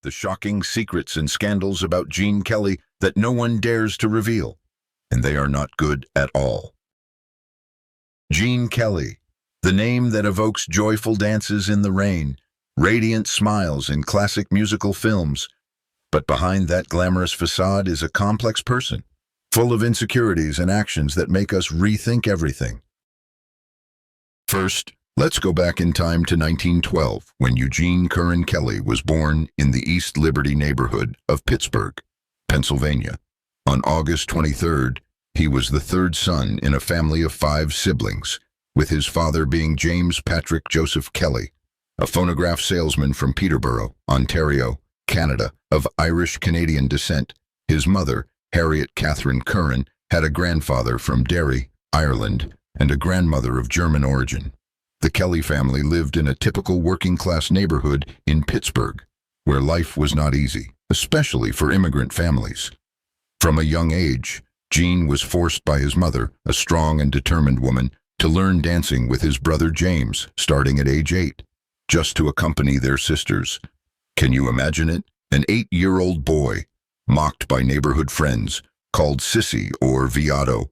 the shocking secrets and scandals about Gene Kelly that no one dares to reveal, and they are not good at all. Gene Kelly, the name that evokes joyful dances in the rain, radiant smiles in classic musical films, but behind that glamorous facade is a complex person, full of insecurities and actions that make us rethink everything. First, let's go back in time to 1912, when Eugene Curran Kelly was born in the East Liberty neighborhood of Pittsburgh, Pennsylvania. On August 23rd, he was the third son in a family of 5 siblings, with his father being James Patrick Joseph Kelly, a phonograph salesman from Peterborough, Ontario, Canada, of Irish-Canadian descent. His mother, Harriet Catherine Curran, had a grandfather from Derry, Ireland, and a grandmother of German origin. The Kelly family lived in a typical working-class neighborhood in Pittsburgh, where life was not easy, especially for immigrant families. From a young age, Gene was forced by his mother, a strong and determined woman, to learn dancing with his brother James, starting at age 8, just to accompany their sisters. Can you imagine it? An 8-year-old boy, mocked by neighborhood friends, called sissy or viado,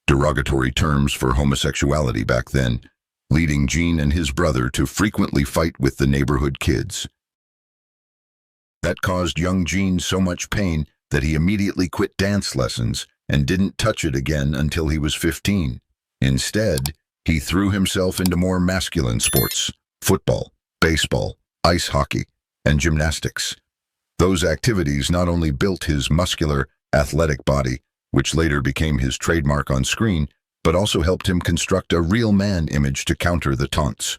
derogatory terms for homosexuality back then, leading Gene and his brother to frequently fight with the neighborhood kids. That caused young Gene so much pain that he immediately quit dance lessons and didn't touch it again until he was 15. Instead, he threw himself into more masculine sports: football, baseball, ice hockey, and gymnastics. Those activities not only built his muscular, athletic body, which later became his trademark on screen, but also helped him construct a real man image to counter the taunts.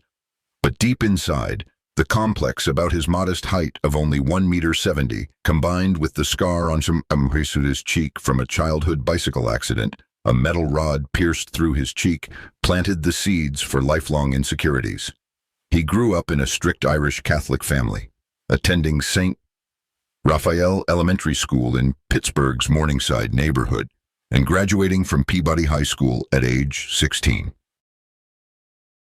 But deep inside, the complex about his modest height of only 1.70 meters, combined with the scar on his cheek from a childhood bicycle accident, a metal rod pierced through his cheek, planted the seeds for lifelong insecurities. He grew up in a strict Irish Catholic family, attending St. Raphael Elementary School in Pittsburgh's Morningside neighborhood, and graduating from Peabody High School at age 16.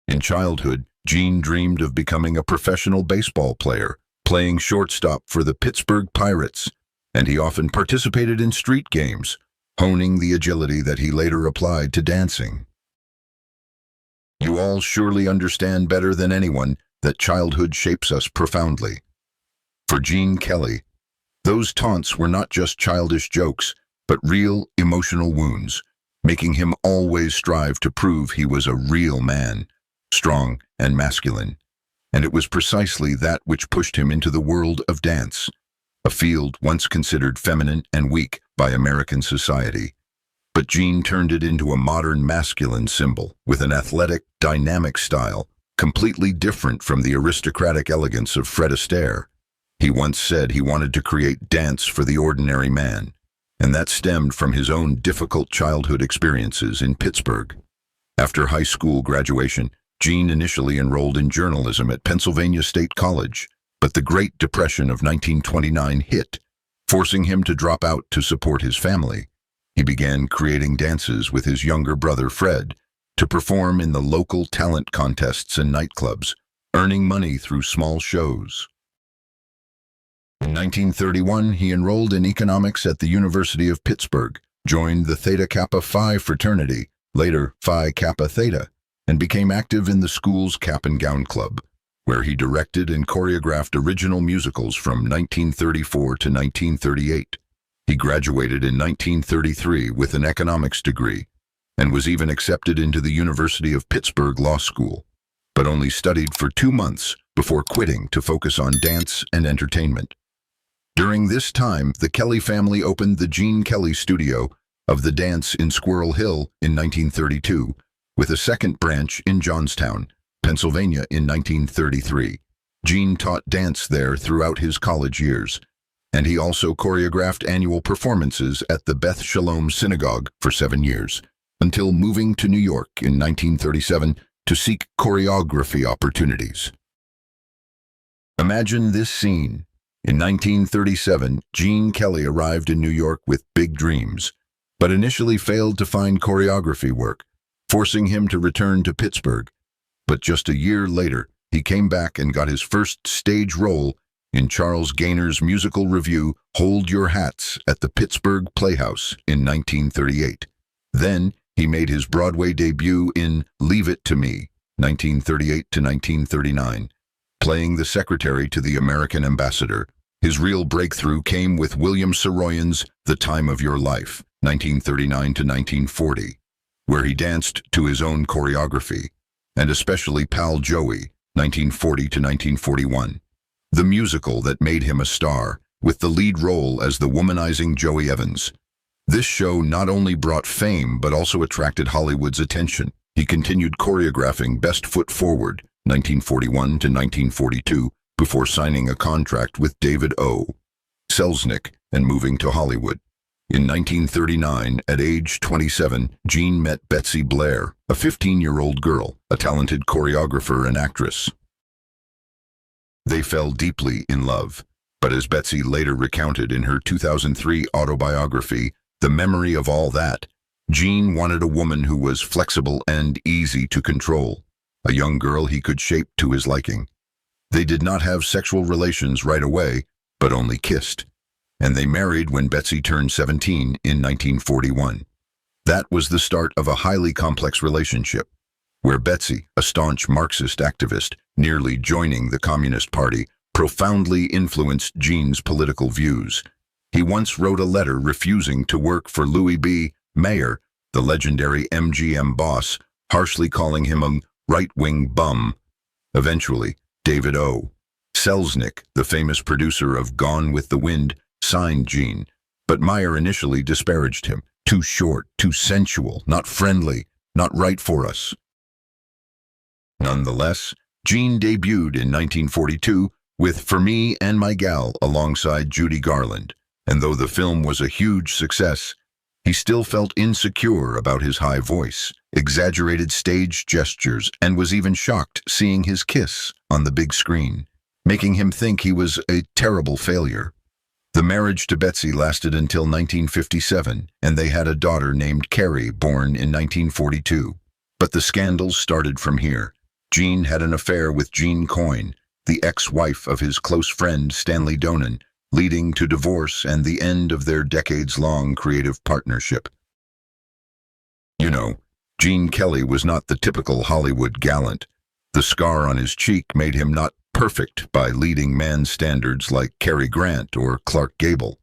In childhood, Gene dreamed of becoming a professional baseball player, playing shortstop for the Pittsburgh Pirates, and he often participated in street games, honing the agility that he later applied to dancing. You all surely understand better than anyone that childhood shapes us profoundly. For Gene Kelly, those taunts were not just childish jokes, but real emotional wounds, making him always strive to prove he was a real man, strong and masculine. And it was precisely that which pushed him into the world of dance, a field once considered feminine and weak by American society. But Gene turned it into a modern masculine symbol with an athletic, dynamic style, completely different from the aristocratic elegance of Fred Astaire. He once said he wanted to create dance for the ordinary man, and that stemmed from his own difficult childhood experiences in Pittsburgh. After high school graduation, Gene initially enrolled in journalism at Pennsylvania State College, but the Great Depression of 1929 hit, forcing him to drop out to support his family. He began creating dances with his younger brother Fred to perform in the local talent contests and nightclubs, earning money through small shows. In 1931, he enrolled in economics at the University of Pittsburgh, joined the Theta Kappa Phi fraternity, later Phi Kappa Theta, and became active in the school's Cap and Gown Club, where he directed and choreographed original musicals from 1934 to 1938. He graduated in 1933 with an economics degree and was even accepted into the University of Pittsburgh Law School, but only studied for 2 months before quitting to focus on dance and entertainment. During this time, the Kelly family opened the Gene Kelly Studio of the Dance in Squirrel Hill in 1932, with a second branch in Johnstown, Pennsylvania in 1933. Gene taught dance there throughout his college years, and he also choreographed annual performances at the Beth Shalom Synagogue for 7 years, until moving to New York in 1937 to seek choreography opportunities. Imagine this scene. In 1937, Gene Kelly arrived in New York with big dreams, but initially failed to find choreography work, forcing him to return to Pittsburgh. But just a year later, he came back and got his first stage role in Charles Gaynor's musical revue Hold Your Hats at the Pittsburgh Playhouse in 1938. Then he made his Broadway debut in Leave It to Me, 1938 to 1939, playing the secretary to the American ambassador. His real breakthrough came with William Saroyan's The Time of Your Life, 1939 to 1940, where he danced to his own choreography, and especially Pal Joey, 1940 to 1941. The musical that made him a star, with the lead role as the womanizing Joey Evans. This show not only brought fame but also attracted Hollywood's attention. He continued choreographing Best Foot Forward, 1941 to 1942, before signing a contract with David O. Selznick and moving to Hollywood. In 1939, at age 27, Gene met Betsy Blair, a 15-year-old girl, a talented choreographer and actress. They fell deeply in love, but as Betsy later recounted in her 2003 autobiography, The Memory of All That, Gene wanted a woman who was flexible and easy to control, a young girl he could shape to his liking. They did not have sexual relations right away, but only kissed, and they married when Betsy turned 17 in 1941. That was the start of a highly complex relationship, where Betsy, a staunch Marxist activist, nearly joining the Communist Party, profoundly influenced Gene's political views. He once wrote a letter refusing to work for Louis B. Mayer, the legendary MGM boss, harshly calling him a right-wing bum. Eventually, David O. Selznick, the famous producer of Gone with the Wind, signed Gene, but Mayer initially disparaged him. Too short, too sensual, not friendly, not right for us. Nonetheless, Gene debuted in 1942 with For Me and My Gal alongside Judy Garland, and though the film was a huge success, he still felt insecure about his high voice, exaggerated stage gestures, and was even shocked seeing his kiss on the big screen, making him think he was a terrible failure. The marriage to Betsy lasted until 1957, and they had a daughter named Carrie, born in 1942. But the scandals started from here. Gene had an affair with Jean Coyne, the ex-wife of his close friend Stanley Donen, leading to divorce and the end of their decades-long creative partnership. You know, Gene Kelly was not the typical Hollywood gallant. The scar on his cheek made him not perfect by leading man standards like Cary Grant or Clark Gable.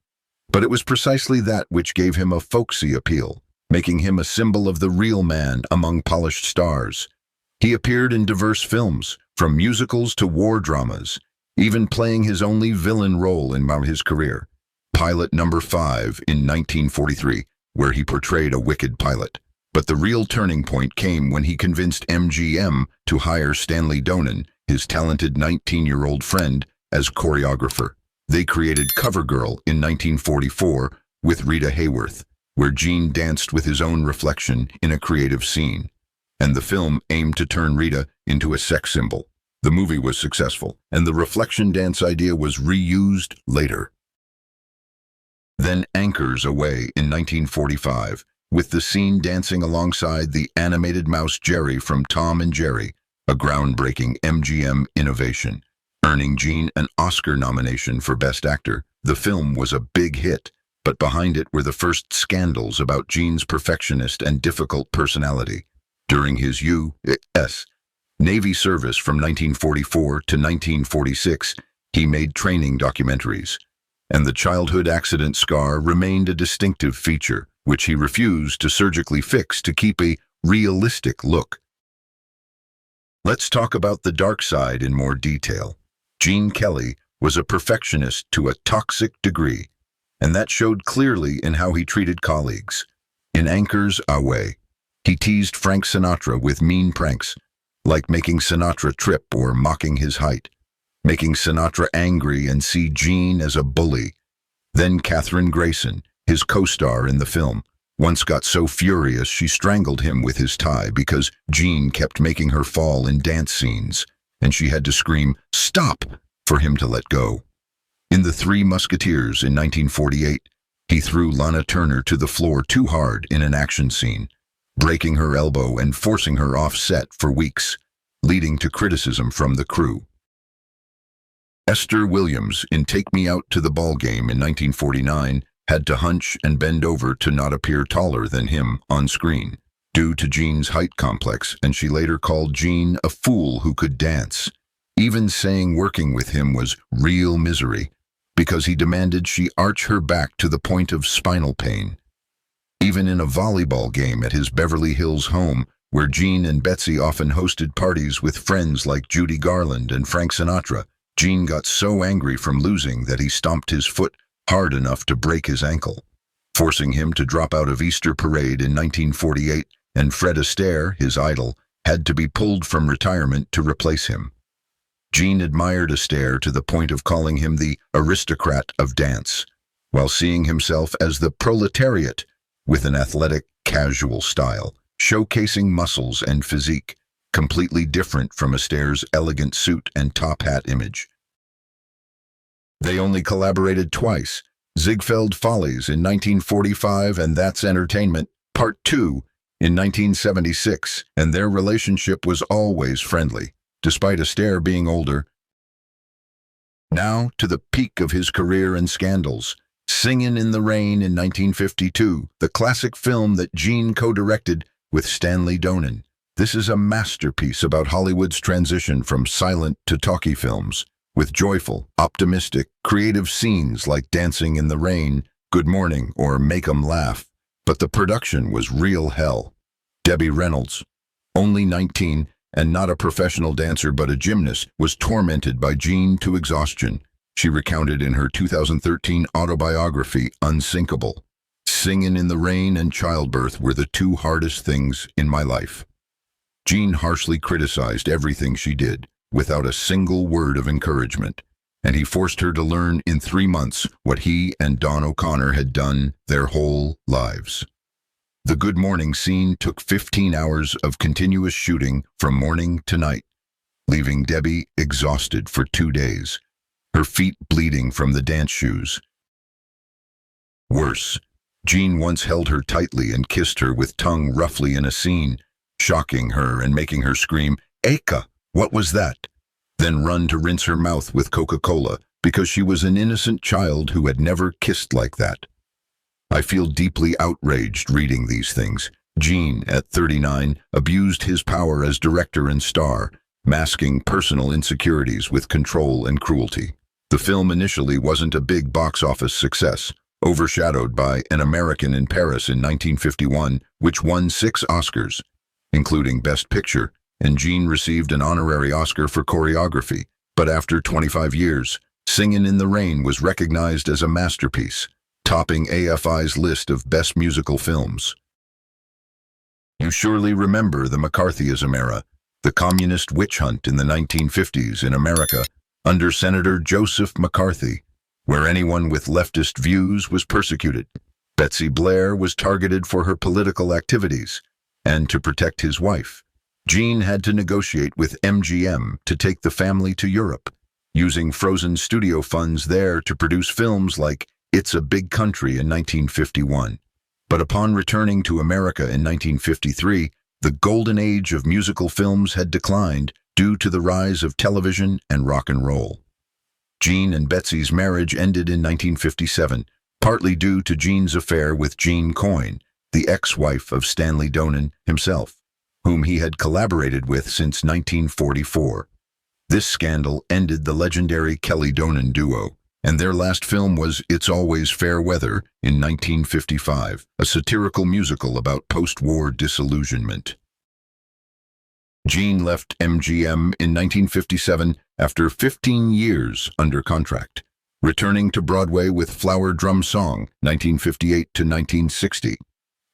But it was precisely that which gave him a folksy appeal, making him a symbol of the real man among polished stars. He appeared in diverse films, from musicals to war dramas, even playing his only villain role in his career, Pilot Number 5 in 1943, where he portrayed a wicked pilot. But the real turning point came when he convinced MGM to hire Stanley Donen, his talented 19-year-old friend, as choreographer. They created CoverGirl in 1944 with Rita Hayworth, where Gene danced with his own reflection in a creative scene. And the film aimed to turn Rita into a sex symbol. The movie was successful, and the reflection dance idea was reused later. Then Anchors Away in 1945, with the scene dancing alongside the animated mouse Jerry from Tom and Jerry, a groundbreaking MGM innovation, earning Gene an Oscar nomination for Best Actor. The film was a big hit, but behind it were the first scandals about Gene's perfectionist and difficult personality. During his U.S. Navy service from 1944 to 1946, he made training documentaries, and the childhood accident scar remained a distinctive feature, which he refused to surgically fix to keep a realistic look. Let's talk about the dark side in more detail. Gene Kelly was a perfectionist to a toxic degree, and that showed clearly in how he treated colleagues. In Anchors Away, he teased Frank Sinatra with mean pranks, like making Sinatra trip or mocking his height, making Sinatra angry and see Gene as a bully. Then Katherine Grayson, his co-star in the film, once got so furious she strangled him with his tie because Gene kept making her fall in dance scenes, and she had to scream, "Stop!" for him to let go. In The Three Musketeers in 1948, he threw Lana Turner to the floor too hard in an action scene, breaking her elbow and forcing her off set for weeks, leading to criticism from the crew. Esther Williams, in Take Me Out to the Ball Game in 1949, had to hunch and bend over to not appear taller than him on screen, due to Gene's height complex, and she later called Gene a fool who could dance. Even saying working with him was real misery, because he demanded she arch her back to the point of spinal pain. Even in a volleyball game at his Beverly Hills home, where Gene and Betsy often hosted parties with friends like Judy Garland and Frank Sinatra, Gene got so angry from losing that he stomped his foot hard enough to break his ankle, forcing him to drop out of Easter Parade in 1948, and Fred Astaire, his idol, had to be pulled from retirement to replace him. Gene admired Astaire to the point of calling him the aristocrat of dance, while seeing himself as the proletariat with an athletic, casual style, showcasing muscles and physique, completely different from Astaire's elegant suit and top hat image. They only collaborated twice, Ziegfeld Follies in 1945 and That's Entertainment, Part 2 in 1976, and their relationship was always friendly, despite Astaire being older. Now to the peak of his career and scandals, Singin' in the Rain in 1952, the classic film that Gene co-directed with Stanley Donen. This is a masterpiece about Hollywood's transition from silent to talkie films, with joyful, optimistic, creative scenes like Dancing in the Rain, Good Morning, or Make 'Em Laugh. But the production was real hell. Debbie Reynolds, only 19 and not a professional dancer but a gymnast, was tormented by Gene to exhaustion. She recounted in her 2013 autobiography, Unsinkable. Singin' in the Rain and childbirth were the two hardest things in my life. Gene harshly criticized everything she did, without a single word of encouragement, and he forced her to learn in 3 months what he and Dawn O'Connor had done their whole lives. The Good Morning scene took 15 hours of continuous shooting from morning to night, leaving Debbie exhausted for 2 days, her feet bleeding from the dance shoes. Worse, Gene once held her tightly and kissed her with tongue roughly in a scene, shocking her and making her scream, "Eka, what was that?" Then run to rinse her mouth with Coca-Cola because she was an innocent child who had never kissed like that. I feel deeply outraged reading these things. Gene, at 39, abused his power as director and star, masking personal insecurities with control and cruelty. The film initially wasn't a big box office success, overshadowed by An American in Paris in 1951, which won 6 Oscars, including Best Picture, and Gene received an honorary Oscar for choreography. But after 25 years, Singin' in the Rain was recognized as a masterpiece, topping AFI's list of best musical films. You surely remember the McCarthyism era, the communist witch hunt in the 1950s in America under Senator Joseph McCarthy, where anyone with leftist views was persecuted. Betsy Blair was targeted for her political activities, and to protect his wife, Gene had to negotiate with MGM to take the family to Europe, using frozen studio funds there to produce films like It's a Big Country in 1951. But upon returning to America in 1953, the golden age of musical films had declined due to the rise of television and rock and roll. Gene and Betsy's marriage ended in 1957, partly due to Gene's affair with Jean Coyne, the ex-wife of Stanley Donen himself, whom he had collaborated with since 1944. This scandal ended the legendary Kelly-Donen duo, and their last film was It's Always Fair Weather in 1955, a satirical musical about post-war disillusionment. Gene left MGM in 1957 after 15 years under contract, returning to Broadway with Flower Drum Song, 1958 to 1960,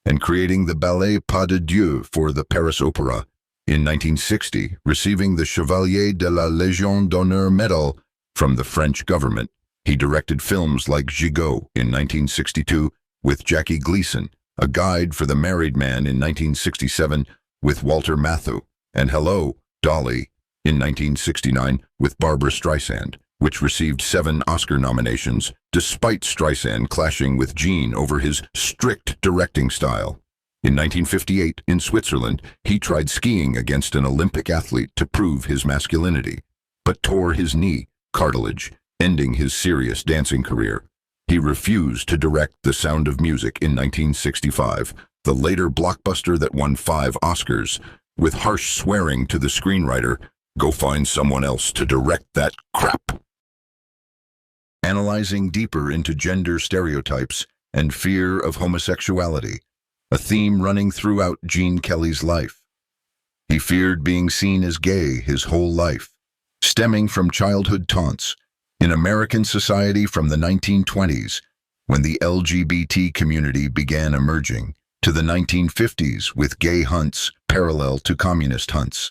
and creating the ballet Pas de Dieu for the Paris Opera in 1960, receiving the Chevalier de la Légion d'honneur medal from the French government. He directed films like Gigot in 1962 with Jackie Gleason, A Guide for the Married Man in 1967 with Walter Matthau, and Hello, Dolly in 1969 with Barbra Streisand, which received 7 Oscar nominations, despite Streisand clashing with Gene over his strict directing style. In 1958, in Switzerland, he tried skiing against an Olympic athlete to prove his masculinity, but tore his knee, cartilage, ending his serious dancing career. He refused to direct The Sound of Music in 1965, the later blockbuster that won 5 Oscars, with harsh swearing to the screenwriter, "Go find someone else to direct that crap." Analyzing deeper into gender stereotypes and fear of homosexuality, a theme running throughout Gene Kelly's life. He feared being seen as gay his whole life, stemming from childhood taunts in American society from the 1920s, when the LGBT community began emerging, to the 1950s with gay hunts parallel to communist hunts.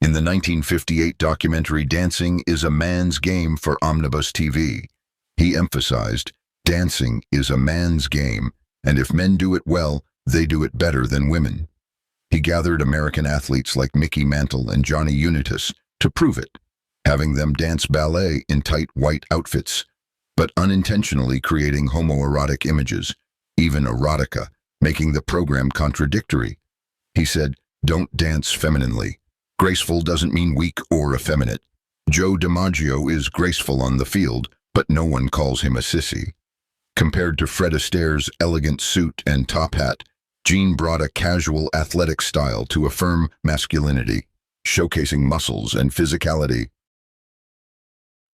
In the 1958 documentary Dancing is a Man's Game for Omnibus TV, he emphasized, dancing is a man's game, and if men do it well, they do it better than women. He gathered American athletes like Mickey Mantle and Johnny Unitas to prove it, having them dance ballet in tight white outfits, but unintentionally creating homoerotic images, even erotica, making the program contradictory. He said, "Don't dance femininely. Graceful doesn't mean weak or effeminate. Joe DiMaggio is graceful on the field, but no one calls him a sissy." Compared to Fred Astaire's elegant suit and top hat, Gene brought a casual athletic style to affirm masculinity, showcasing muscles and physicality.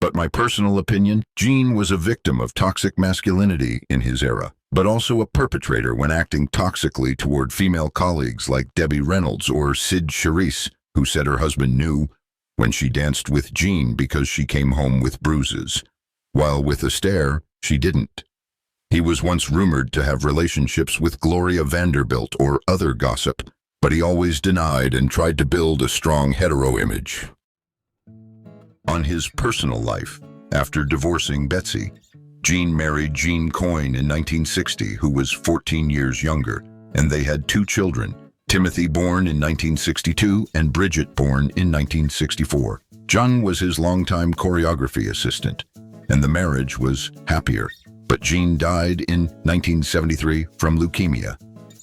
But my personal opinion, Gene was a victim of toxic masculinity in his era, but also a perpetrator when acting toxically toward female colleagues like Debbie Reynolds or Sid Charisse, who said her husband knew when she danced with Gene because she came home with bruises, while with Astaire, she didn't. He was once rumored to have relationships with Gloria Vanderbilt or other gossip, but he always denied and tried to build a strong hetero image. On his personal life, after divorcing Betsy, Gene married Jean Coyne in 1960, who was 14 years younger, and they had 2 children, Timothy, born in 1962, and Bridget, born in 1964. John was his longtime choreography assistant, and the marriage was happier. But Gene died in 1973 from leukemia,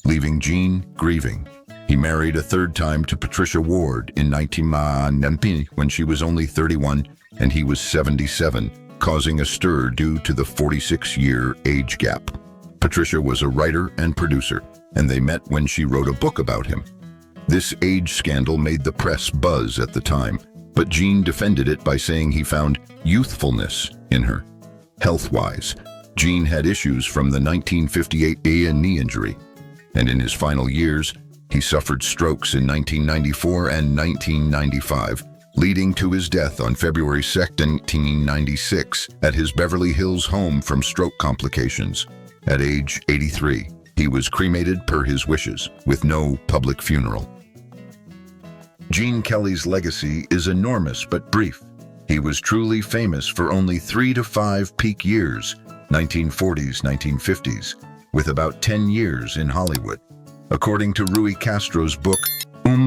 leaving Gene grieving. He married a 3rd time to Patricia Ward in 1990 when she was only 31 and he was 77, causing a stir due to the 46-year age gap. Patricia was a writer and producer, and they met when she wrote a book about him. This age scandal made the press buzz at the time, but Gene defended it by saying he found youthfulness in her. Health-wise, Gene had issues from the 1958 knee injury, and in his final years, he suffered strokes in 1994 and 1995, leading to his death on February 2, 1996, at his Beverly Hills home from stroke complications. At age 83, he was cremated per his wishes, with no public funeral. Gene Kelly's legacy is enormous but brief. He was truly famous for only 3 to 5 peak years, 1940s, 1950s, with about 10 years in Hollywood. According to Rui Castro's book,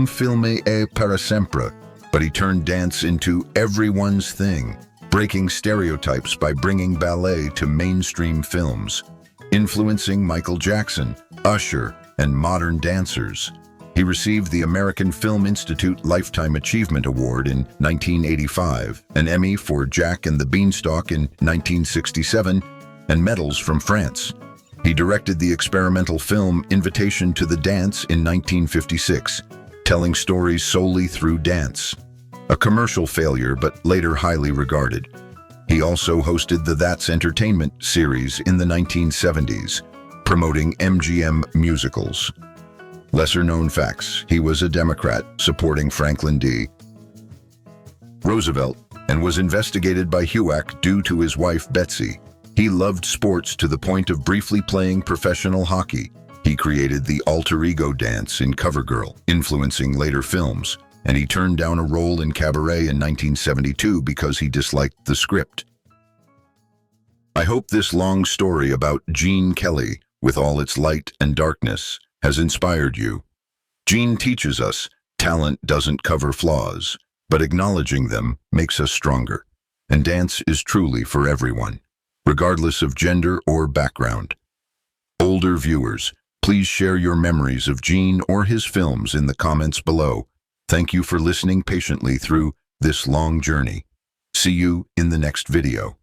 Filme e para sempre, but he turned dance into everyone's thing, breaking stereotypes by bringing ballet to mainstream films, influencing Michael Jackson, Usher, and modern dancers. He received the American Film Institute Lifetime Achievement Award in 1985, an Emmy for Jack and the Beanstalk in 1967, and medals from France. He directed the experimental film Invitation to the Dance in 1956, telling stories solely through dance. A commercial failure, but later highly regarded. He also hosted the That's Entertainment series in the 1970s, promoting MGM musicals. Lesser-known facts: he was a Democrat supporting Franklin D. Roosevelt and was investigated by HUAC due to his wife Betsy. He loved sports to the point of briefly playing professional hockey. He created the alter ego dance in CoverGirl, influencing later films, and he turned down a role in Cabaret in 1972 because he disliked the script. I hope this long story about Gene Kelly, with all its light and darkness, has inspired you. Gene teaches us talent doesn't cover flaws, but acknowledging them makes us stronger. And dance is truly for everyone, regardless of gender or background. Older viewers, please share your memories of Gene or his films in the comments below. Thank you for listening patiently through this long journey. See you in the next video.